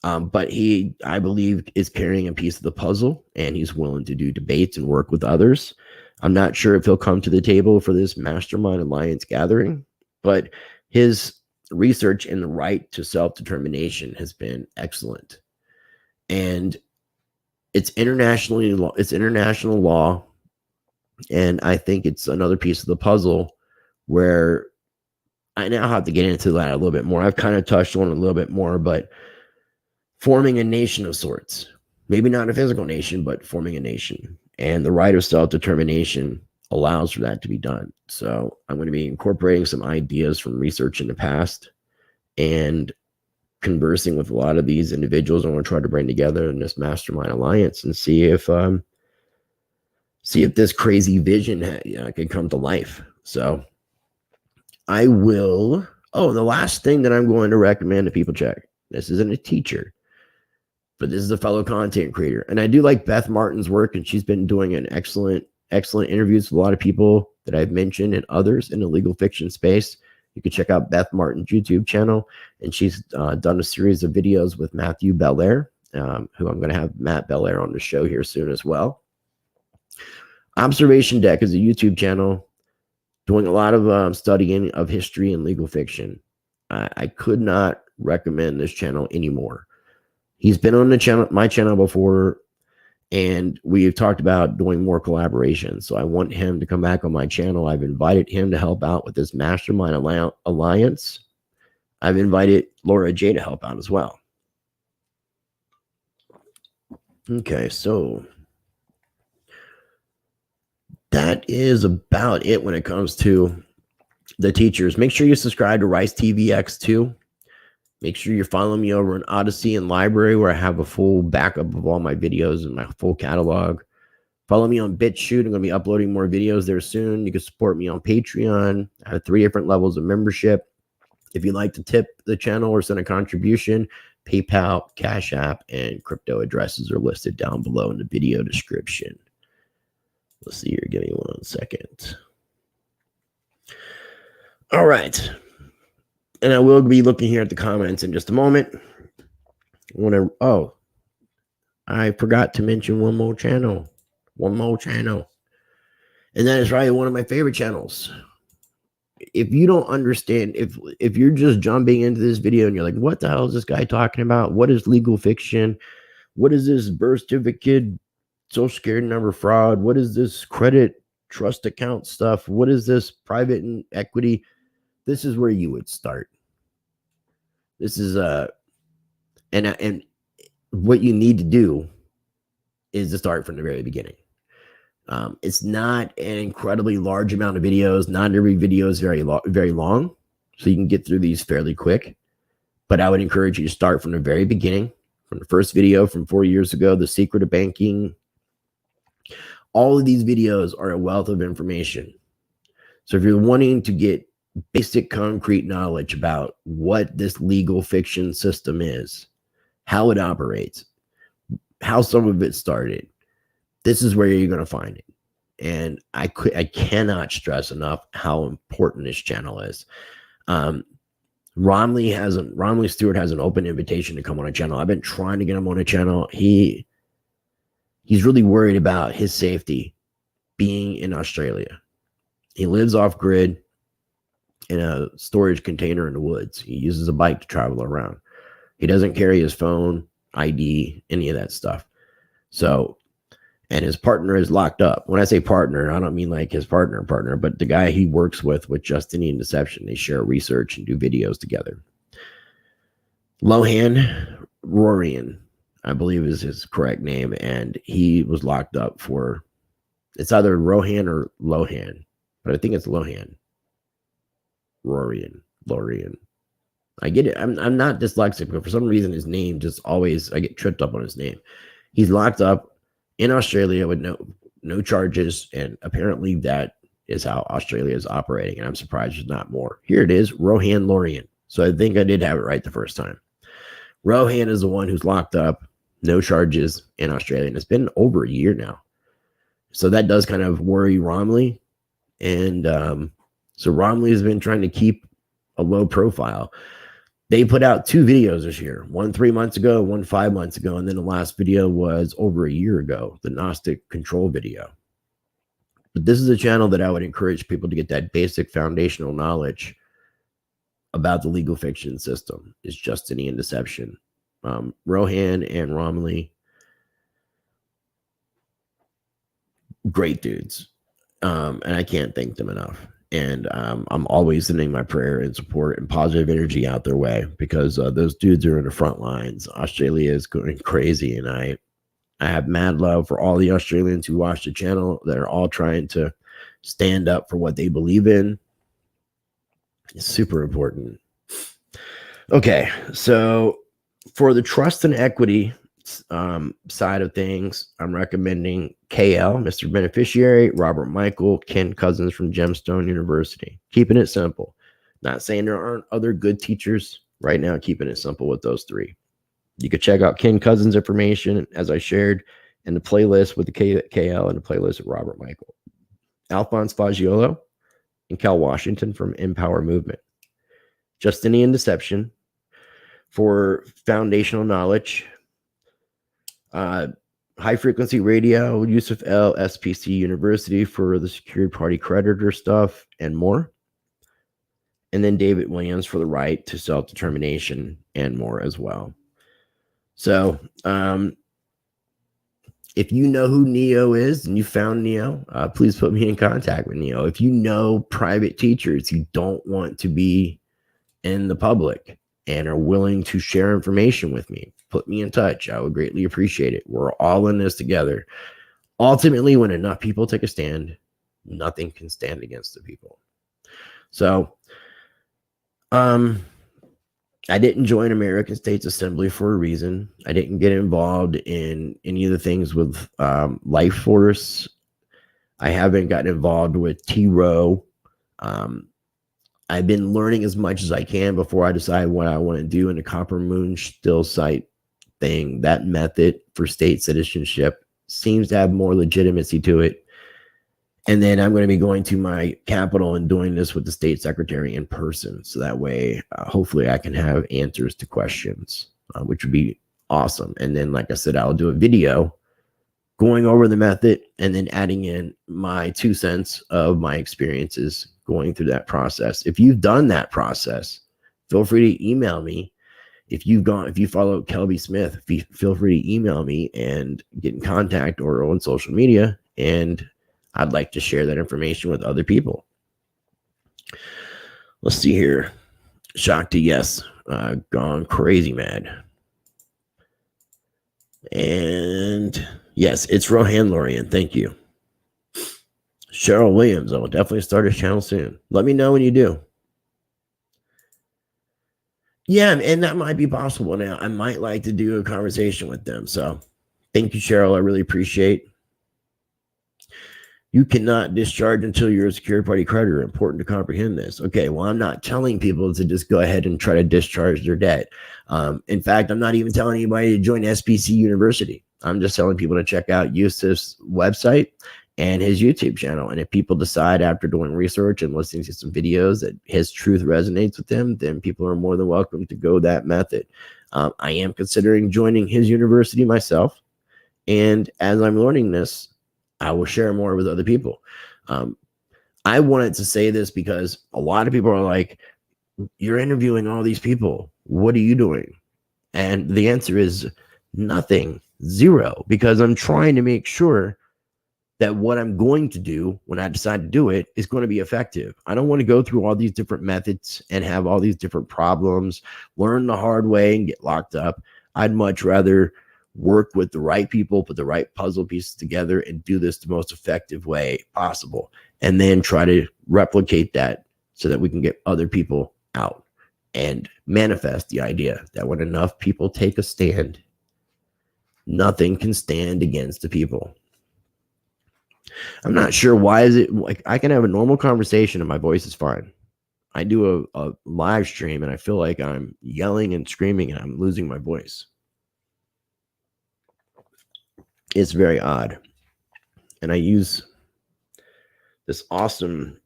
But he, I believe, is carrying a piece of the puzzle, and he's willing to do debates and work with others. I'm not sure if he'll come to the table for this Mastermind Alliance gathering, but his research in the right to self-determination has been excellent. And it's international law. And I think it's another piece of the puzzle where I now have to get into that a little bit more. I've kind of touched on it a little bit more, but forming a nation of sorts, maybe not a physical nation, but forming a nation, and the right of self-determination allows for that to be done. So I'm going to be incorporating some ideas from research in the past and conversing with a lot of these individuals. I want to try to bring together in this Mastermind Alliance and see if this crazy vision can come to life. So I will. Oh, the last thing that I'm going to recommend to people check. This isn't a teacher, but this is a fellow content creator. And I do like Beth Martin's work, and she's been doing an excellent interviews with a lot of people that I've mentioned and others in the legal fiction space. You can check out Beth Martin's YouTube channel, and she's done a series of videos with Matthew Belair, who I'm going to have Matt Belair on the show here soon as well. Observation Deck is a YouTube channel doing a lot of studying of history and legal fiction. I could not recommend this channel anymore. He's been on my channel before, and we've talked about doing more collaborations. So I want him to come back on my channel. I've invited him to help out with this Mastermind Alliance. I've invited Laura J to help out as well. Okay, so that is about it when it comes to the teachers. Make sure you subscribe to Rice TVX too. Make sure you're following me over in Odyssey and Library, where I have a full backup of all my videos and my full catalog. Follow me on BitChute. I'm going to be uploading more videos there soon. You can support me on Patreon. I have 3 different levels of membership. If you'd like to tip the channel or send a contribution, PayPal, Cash App, and crypto addresses are listed down below in the video description. Let's see here. Give me 1 second. All right. And I will be looking here at the comments in just a moment. I forgot to mention one more channel. And that is probably one of my favorite channels. If you don't understand, if you're just jumping into this video and you're like, what the hell is this guy talking about? What is legal fiction? What is this birth certificate, social security number fraud? What is this credit trust account stuff? What is this private equity? This is where you would start. This is and what you need to do is to start from the very beginning. It's not an incredibly large amount of videos. Not every video is very long, so you can get through these fairly quick. But I would encourage you to start from the very beginning, from the first video from 4 years ago, The Secret of Banking. All of these videos are a wealth of information. So if you're wanting to get basic concrete knowledge about what this legal fiction system is, how it operates, how some of it started, this is where you're going to find it. And I cannot stress enough how important this channel is. Romley Stewart has an open invitation to come on a channel. I've been trying to get him on a channel. He's really worried about his safety being in Australia. He lives off grid in a storage container in the woods. He uses a bike to travel around. He doesn't carry his phone, ID, any of that stuff. So, and his partner is locked up. When I say partner, I don't mean like his partner, but the guy he works with Justinian Deception. They share research and do videos together. Lohan Rorian. I believe is his correct name, and he was locked up for, it's either Rohan or Lohan, but I think it's Lohan. Lorian. I get it. I'm not dyslexic, but for some reason his name just always, I get tripped up on his name. He's locked up in Australia with no charges, and apparently that is how Australia is operating, and I'm surprised there's not more. Here it is, Rohan Lorian. So I think I did have it right the first time. Rohan is the one who's locked up, no charges in Australia, and it's been over a year now. So that does kind of worry Romley, and so Romley has been trying to keep a low profile. They put out 2 videos this year, one 3 months ago, one 5 months ago, and then the last video was over a year ago, the Gnostic control video. But this is a channel that I would encourage people to get that basic foundational knowledge about the legal fiction system. Is Justinian deception. Rohan and Romley, great dudes, and I can't thank them enough. And I'm always sending my prayer and support and positive energy out their way, because those dudes are in the front lines. Australia is going crazy, and I have mad love for all the Australians who watch the channel that are all trying to stand up for what they believe in. It's super important. Okay, so for the trust and equity side of things, I'm recommending KL, Mr. Beneficiary, Robert Michael, Ken Cousins from Gemstone University. Keeping it simple. Not saying there aren't other good teachers right now, keeping it simple with those 3. You could check out Ken Cousins' information, as I shared, in the playlist with the KL and the playlist with Robert Michael. Alphonse Fagiolo and Cal Washington from Empower Movement. Justinian Deception for foundational knowledge. High Frequency Radio, Yusuf L, SPC University for the secured party creditor stuff and more. And then David Williams for the right to self-determination and more as well. So if you know who Neo is and you found Neo, please put me in contact with Neo. If you know private teachers who don't want to be in the public and are willing to share information with me, put me in touch. I would greatly appreciate it. We're all in this together. Ultimately, when enough people take a stand, nothing can stand against the people. So, I didn't join American States Assembly for a reason. I didn't get involved in any of the things with Life Force. I haven't gotten involved with T-Row. I've been learning as much as I can before I decide what I want to do in the Copper Moon Still site thing. That method for state citizenship seems to have more legitimacy to it. And then I'm going to be going to my capital and doing this with the state secretary in person. So that way, hopefully I can have answers to questions, which would be awesome. And then, like I said, I'll do a video going over the method and then adding in my 2 cents of my experiences going through that process. If you've done that process, feel free to email me. If you follow Kelby Smith, feel free to email me and get in contact or on social media. And I'd like to share that information with other people. Let's see here. Shakti, yes. Gone crazy mad. And yes, it's Rohan Lorian. Thank you. Cheryl Williams, I will definitely start his channel soon. Let me know when you do. Yeah, and that might be possible now. I might like to do a conversation with them. So thank you, Cheryl. I really appreciate. You cannot discharge until you're a secured party creditor. Important to comprehend this. Okay, well, I'm not telling people to just go ahead and try to discharge their debt. In fact, I'm not even telling anybody to join SPC University. I'm just telling people to check out Yusuf's website and his YouTube channel. And if people decide after doing research and listening to some videos that his truth resonates with them, then people are more than welcome to go that method. I am considering joining his university myself. And as I'm learning this, I will share more with other people. I wanted to say this because a lot of people are like, you're interviewing all these people. What are you doing? And the answer is nothing, zero, because I'm trying to make sure that what I'm going to do when I decide to do it is going to be effective. I don't want to go through all these different methods and have all these different problems, learn the hard way and get locked up. I'd much rather work with the right people, put the right puzzle pieces together, and do this the most effective way possible. And then try to replicate that so that we can get other people out and manifest the idea that when enough people take a stand, nothing can stand against the people. I'm not sure why is it like I can have a normal conversation and my voice is fine. I do a live stream and I feel like I'm yelling and screaming and I'm losing my voice. It's very odd. And I use this awesome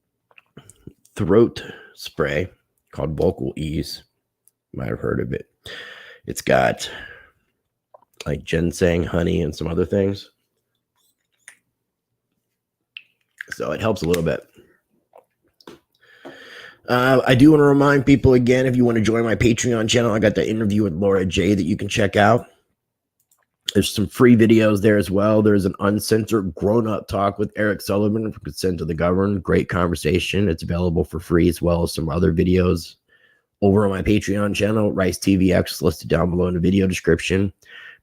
throat spray called Vocal Ease. You might have heard of it. It's got like ginseng, honey, and some other things. So it helps a little bit. I do want to remind people again, if you want to join my Patreon channel, I got the interview with Laura J that you can check out. There's some free videos there as well. There's an uncensored grown-up talk with Eric Sullivan from Consent to the Governed. Great conversation. It's available for free as well as some other videos over on my Patreon channel, Rice TVX, listed down below in the video description.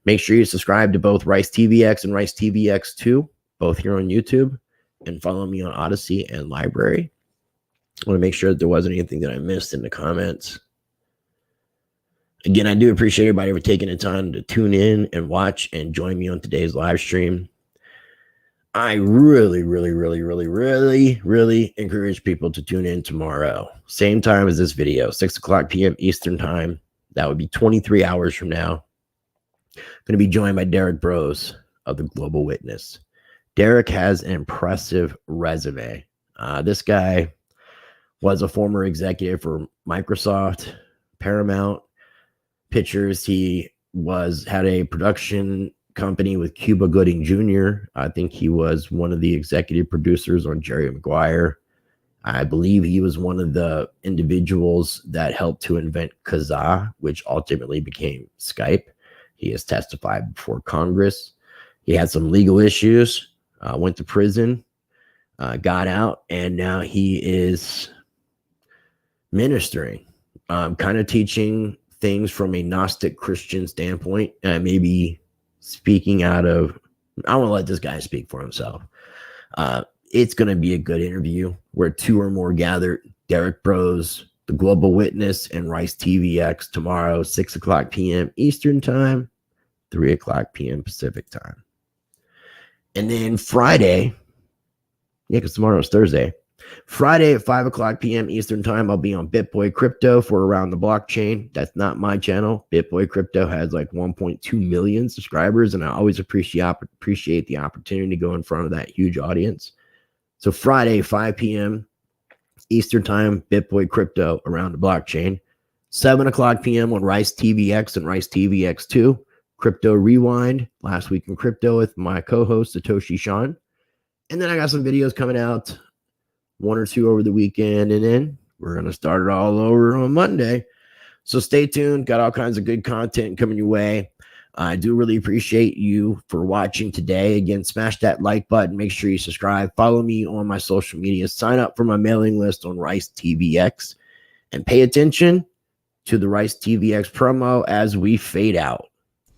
Make sure you subscribe to both Rice TVX and Rice TVX 2, both here on YouTube, and follow me on Odyssey and Library. I want to make sure that there wasn't anything that I missed in the comments. Again, I do appreciate everybody for taking the time to tune in and watch and join me on today's live stream. I really encourage people to tune in tomorrow. Same time as this video, 6 o'clock p.m. Eastern time. That would be 23 hours from now. I'm going to be joined by Derek Bros of the Global Witness. Derek has an impressive resume. This guy was a former executive for Microsoft, Paramount Pictures. He had a production company with Cuba Gooding Jr. I think he was one of the executive producers on Jerry Maguire. I believe he was one of the individuals that helped to invent Kazaa, which ultimately became Skype. He has testified before Congress. He had some legal issues, went to prison, got out, and now he is ministering, kind of teaching things from a Gnostic Christian standpoint, maybe speaking out of, I want to let this guy speak for himself. It's going to be a good interview where two or more gathered. Derek Bros, the Global Witness, and Rice TVX tomorrow, 6 o'clock p.m. Eastern time, 3 o'clock p.m. Pacific time. And then Friday, because tomorrow is Thursday, Friday at 5 o'clock p.m. Eastern time, I'll be on BitBoy Crypto for Around the Blockchain. That's not my channel. BitBoy Crypto has like 1.2 million subscribers, and I always appreciate the opportunity to go in front of that huge audience. So Friday, 5 p.m. Eastern time, BitBoy Crypto Around the Blockchain. 7 o'clock p.m. on Rice TVX and Rice TVX 2. Crypto Rewind, Last Week in Crypto with my co-host, Satoshi Sean. And then I got some videos coming out, 1 or 2 over the weekend, and then we're going to start it all over on Monday. So stay tuned. Got all kinds of good content coming your way. I do really appreciate you for watching today. Again, smash that like button. Make sure you subscribe. Follow me on my social media. Sign up for my mailing list on Rice TVX. And pay attention to the Rice TVX promo as we fade out.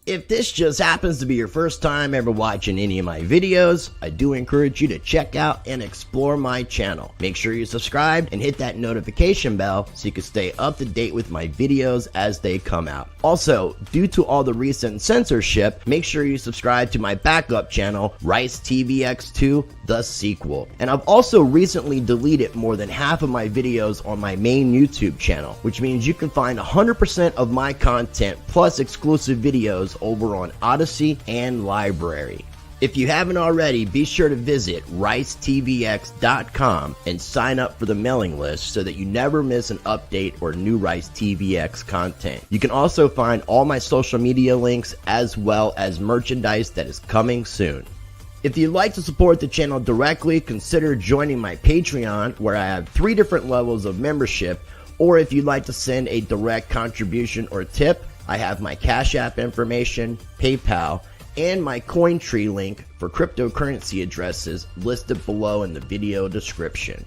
If this just happens to be your first time ever watching any of my videos, I do encourage you to check out and explore my channel. Make sure you subscribe and hit that notification bell so you can stay up to date with my videos as they come out. Also, due to all the recent censorship, make sure you subscribe to my backup channel, Rice TVX 2, The Sequel. And I've also recently deleted more than half of my videos on my main YouTube channel, which means you can find 100% of my content plus exclusive videos over on Odyssey and Library. If you haven't already, be sure to visit ricecrypto.crypto and sign up for the mailing list so that you never miss an update or new Rice TVX content. You can also find all my social media links as well as merchandise that is coming soon. If you'd like to support the channel directly, consider joining my Patreon, where I have 3 different levels of membership, or if you'd like to send a direct contribution or tip, I have my Cash App information, PayPal, and my CoinTree link for cryptocurrency addresses listed below in the video description.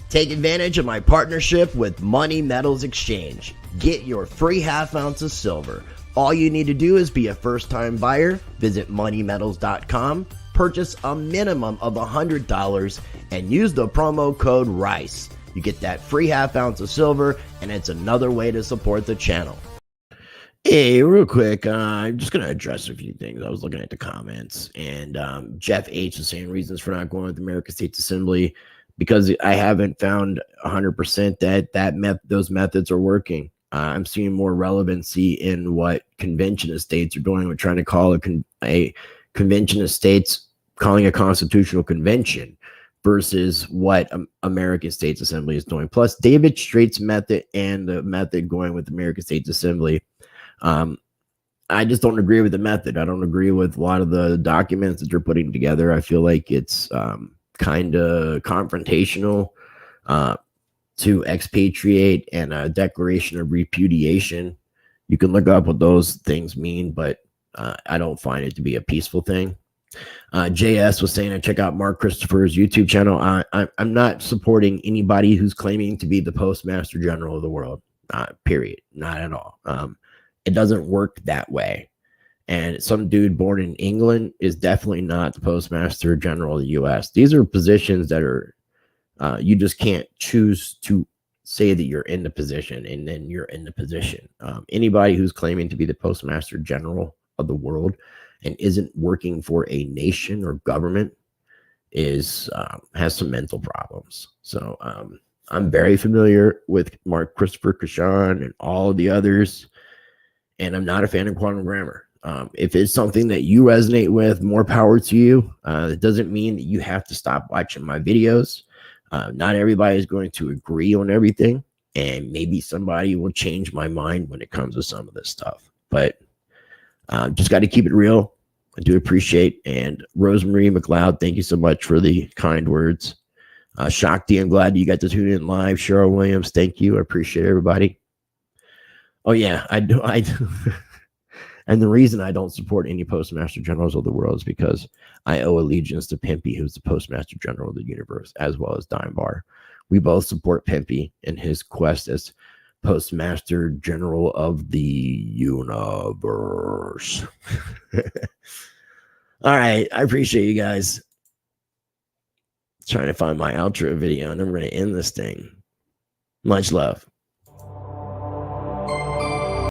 Take advantage of my partnership with Money Metals Exchange. Get your free half ounce of silver, All you need to do is be a first-time buyer, visit moneymetals.com, purchase a minimum of $100, and use the promo code RICE. You get that free half ounce of silver, and it's another way to support the channel. Hey, real quick, I'm just going to address a few things. I was looking at the comments, and Jeff H. is saying reasons for not going with the American States Assembly because I haven't found 100% that those methods are working. I'm seeing more relevancy in what convention of states are doing. We're trying to call a convention of states, calling a constitutional convention versus what American States Assembly is doing. Plus, David Straight's method and the method going with American States Assembly, I just don't agree with the method. I don't agree with a lot of the documents that they're putting together. I feel like it's kind of confrontational. To expatriate and a declaration of repudiation. You can look up what those things mean, but I don't find it to be a peaceful thing. JS was saying, check out Mark Christopher's YouTube channel. I'm not supporting anybody who's claiming to be the Postmaster General of the world, period. Not at all. It doesn't work that way. And some dude born in England is definitely not the Postmaster General of the U.S. These are positions that are you just can't choose to say that you're in the position and then you're in the position. Anybody who's claiming to be the Postmaster General of the world and isn't working for a nation or government is has some mental problems. So I'm very familiar with Mark Christopher Kashan and all of the others, and I'm not a fan of quantum grammar. If it's something that you resonate with, more power to you. It doesn't mean that you have to stop watching my videos. Not everybody is going to agree on everything, and maybe somebody will change my mind when it comes to some of this stuff. But just got to keep it real. I do appreciate. And Rosemary McLeod, thank you so much for the kind words. Shakti, I'm glad you got to tune in live. Cheryl Williams, thank you. I appreciate everybody. Oh yeah, I do. And the reason I don't support any Postmaster Generals of the world is because I owe allegiance to Pimpy, who's the Postmaster General of the universe, as well as Dime Bar. We both support Pimpy in his quest as Postmaster General of the universe. All right. I appreciate you guys. Trying to find my outro video, and I'm going to end this thing. Much love.